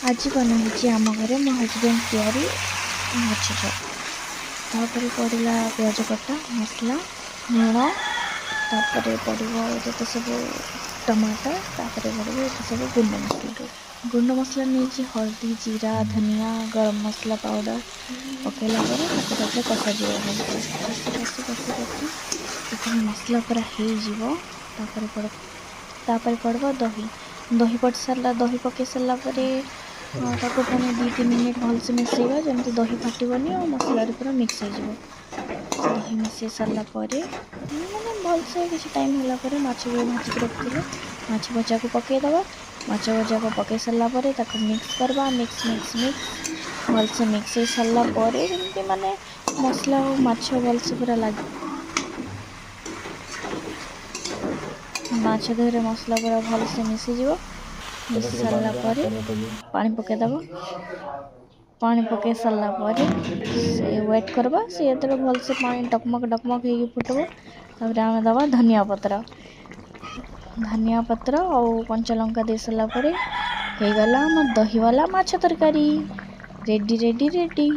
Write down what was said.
आज बनाई आम घरे मो हजबैंड तैयारी माछ तापर पड़ा प्याज कटा मसला लुण तापर पड़ो ये सब टमाटर तापर पड़ो ये सब गुंड मसला नहीं हल्दी जीरा धनिया गरम मसला पाउडर पकईला कषा कषी कषी कषी कषी मसला पूरा हो पड़ो दही दही पड़ सारा दही पकई सारा पुणी 2-3 मिनिट भलसे मिसेगा जमी दही फाटबनी और मसला पूरा मिक्स हो दही मिसई सारापर मैंने भलसे किसी टाइम है माछ भाजिक रखी माछ भजा को पकईदबा माछ भजा को पकई सारापर मिक्स करवा मिक्स मिक्स मिक्स भलसे मिक्स सारापर जमी माने मसला और माछ भलसे पूरा लगे माछ देहरे मसला पूरा भलसे मिसीज मिसी सारापर पानी पकईदब पानी पकई सारापर से वेट करवा से जो भलसे पानी डकमक डकमक हो फुटब तापर आम दबा धनिया पत्र और कंचा लंका दे सारापर हो गला आम दही वाला माछ तरकारी रेडी रेडी रेडी।